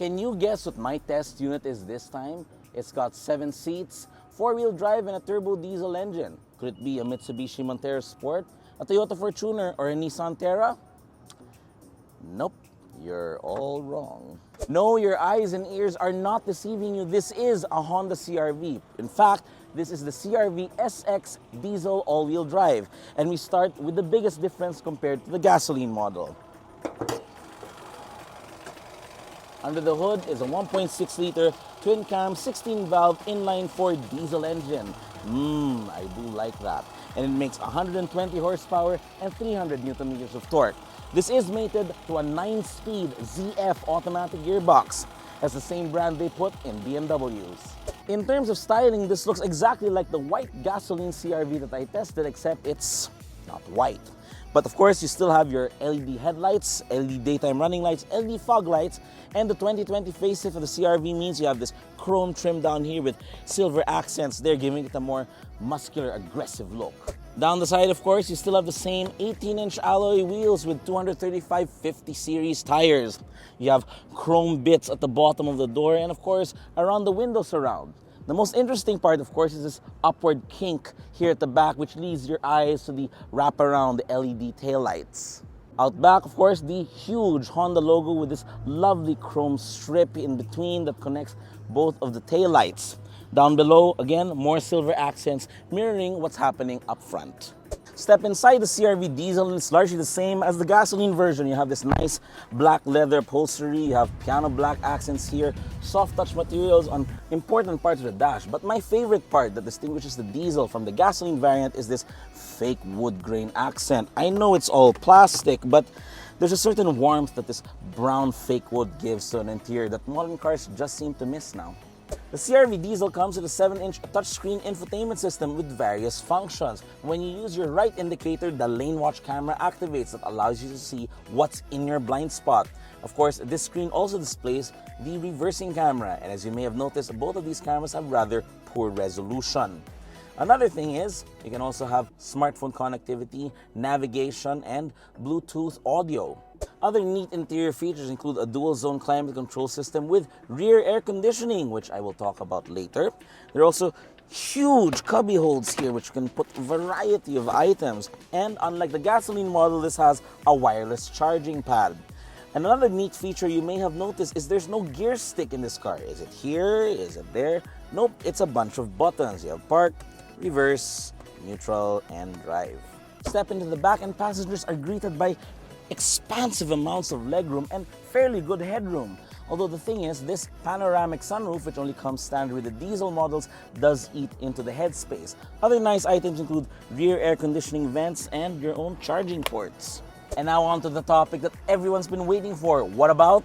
Can you guess what my test unit is this time? It's got 7 seats, 4-wheel drive, and a turbo diesel engine. Could it be a Mitsubishi Montero Sport, a Toyota Fortuner, or a Nissan Terra? Nope, you're all wrong. No, your eyes and ears are not deceiving you. This is a Honda CR-V. In fact, this is the CR-V SX diesel all-wheel drive. And we start with the biggest difference compared to the gasoline model. Under the hood is a 1.6-liter twin-cam 16-valve inline-4 diesel engine. I do like that. And it makes 120 horsepower and 300 Newton-meters of torque. This is mated to a 9-speed ZF automatic gearbox. That's the same brand they put in BMWs. In terms of styling, this looks exactly like the white gasoline CR-V that I tested, except it's not white. But of course, you still have your LED headlights, LED daytime running lights, LED fog lights, and the 2020 facelift of the CR-V means you have this chrome trim down here with silver accents there, giving it a more muscular, aggressive look. Down the side, of course, you still have the same 18-inch alloy wheels with 235 50 series tires. You have chrome bits at the bottom of the door and, of course, around the window surround. The most interesting part, of course, is this upward kink here at the back, which leads your eyes to the wraparound LED taillights. Out back, of course, the huge Honda logo with this lovely chrome strip in between that connects both of the taillights. Down below, again, more silver accents mirroring what's happening up front. Step inside the CR-V diesel and it's largely the same as the gasoline version. You have this nice black leather upholstery, you have piano black accents here, soft touch materials on important parts of the dash. But my favorite part that distinguishes the diesel from the gasoline variant is this fake wood grain accent. I know it's all plastic, but there's a certain warmth that this brown fake wood gives to an interior that modern cars just seem to miss now. The CR-V diesel comes with a 7-inch touchscreen infotainment system with various functions. When you use your right indicator, the lane watch camera activates that allows you to see what's in your blind spot. Of course, this screen also displays the reversing camera, and as you may have noticed, both of these cameras have rather poor resolution. Another thing is, you can also have smartphone connectivity, navigation, and Bluetooth audio. Other neat interior features include a dual-zone climate control system with rear air conditioning, which I will talk about later. There are also huge cubby holes here, which can put a variety of items. And unlike the gasoline model, this has a wireless charging pad. And another neat feature you may have noticed is there's no gear stick in this car. Is it here? Is it there? Nope, it's a bunch of buttons. You have park, reverse, neutral, and drive. Step into the back and passengers are greeted by expansive amounts of legroom and fairly good headroom. Although the thing is, this panoramic sunroof, which only comes standard with the diesel models, does eat into the headspace. Other nice items include rear air conditioning vents and your own charging ports. And now on to the topic that everyone's been waiting for. What about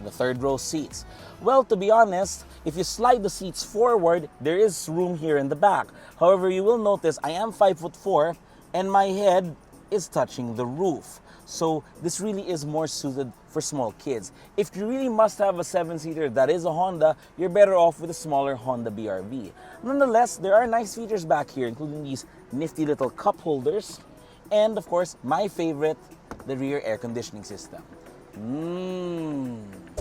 the third row seats? Well, to be honest, if you slide the seats forward, there is room here in the back. However, you will notice I am 5'4" and my head is touching the roof. So this really is more suited for small kids. If you really must have a 7-seater that is a Honda, you're better off with a smaller Honda BR-V. Nonetheless, there are nice features back here, including these nifty little cup holders, and of course, my favorite, the rear air conditioning system.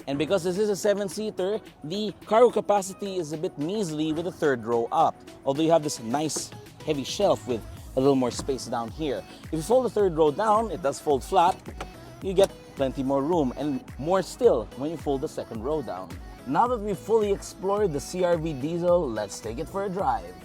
And because this is a 7-seater, the cargo capacity is a bit measly with the third row up. Although you have this nice heavy shelf with a little more space down here. If you fold the third row down, it does fold flat, you get plenty more room, and more still when you fold the second row down. Now that we've fully explored the CR-V diesel, let's take it for a drive.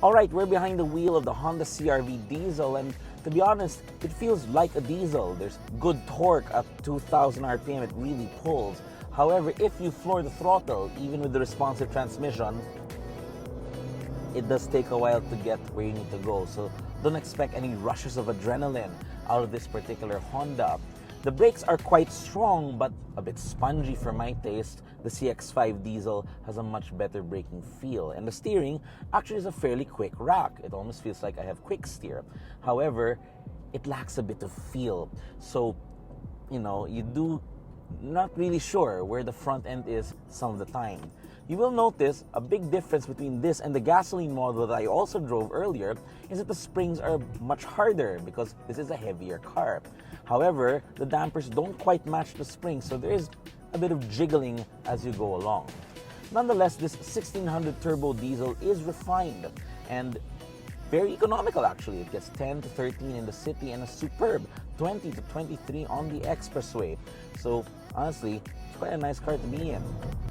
Alright, we're behind the wheel of the Honda CR-V diesel, and to be honest, it feels like a diesel. There's good torque at 2,000 RPM, it really pulls. However, if you floor the throttle, even with the responsive transmission, it does take a while to get where you need to go. So don't expect any rushes of adrenaline out of this particular Honda. The brakes are quite strong, but a bit spongy for my taste. The CX-5 diesel has a much better braking feel, and the steering actually is a fairly quick rack. It almost feels like I have quick steer. However, it lacks a bit of feel. So, you do not really sure where the front end is some of the time. You will notice a big difference between this and the gasoline model that I also drove earlier is that the springs are much harder because this is a heavier car. However, the dampers don't quite match the springs, so there is a bit of jiggling as you go along. Nonetheless, this 1600 turbo diesel is refined and very economical actually. It gets 10 to 13 in the city and a superb 20 to 23 on the expressway. So honestly, it's quite a nice car to be in.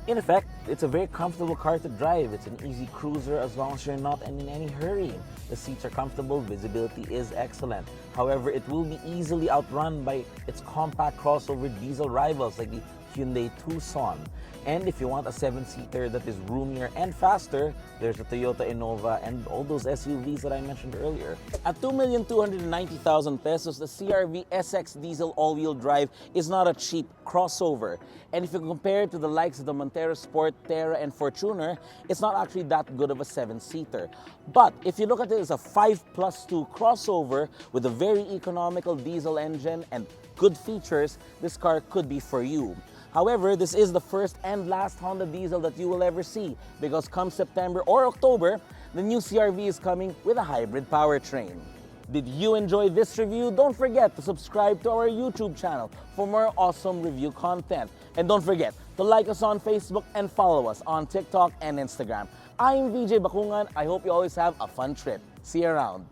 In effect, it's a very comfortable car to drive. It's an easy cruiser as long as you're not in any hurry. The seats are comfortable, visibility is excellent. However, it will be easily outrun by its compact crossover diesel rivals like the Hyundai Tucson. And if you want a 7-seater that is roomier and faster, there's the Toyota Innova and all those SUVs that I mentioned earlier. At 2,290,000 pesos, the CR-V SX diesel all-wheel drive is not a cheap crossover. And if you compare it to the likes of the Montero Sport, Terra, and Fortuner, it's not actually that good of a 7-seater. But if you look at it as a 5+2 crossover with a very economical diesel engine and good features, this car could be for you. However, this is the first and last Honda diesel that you will ever see because come September or October, the new CR-V is coming with a hybrid powertrain. Did you enjoy this review? Don't forget to subscribe to our YouTube channel for more awesome review content. And don't forget to like us on Facebook and follow us on TikTok and Instagram. I'm VJ Bacungan. I hope you always have a fun trip. See you around.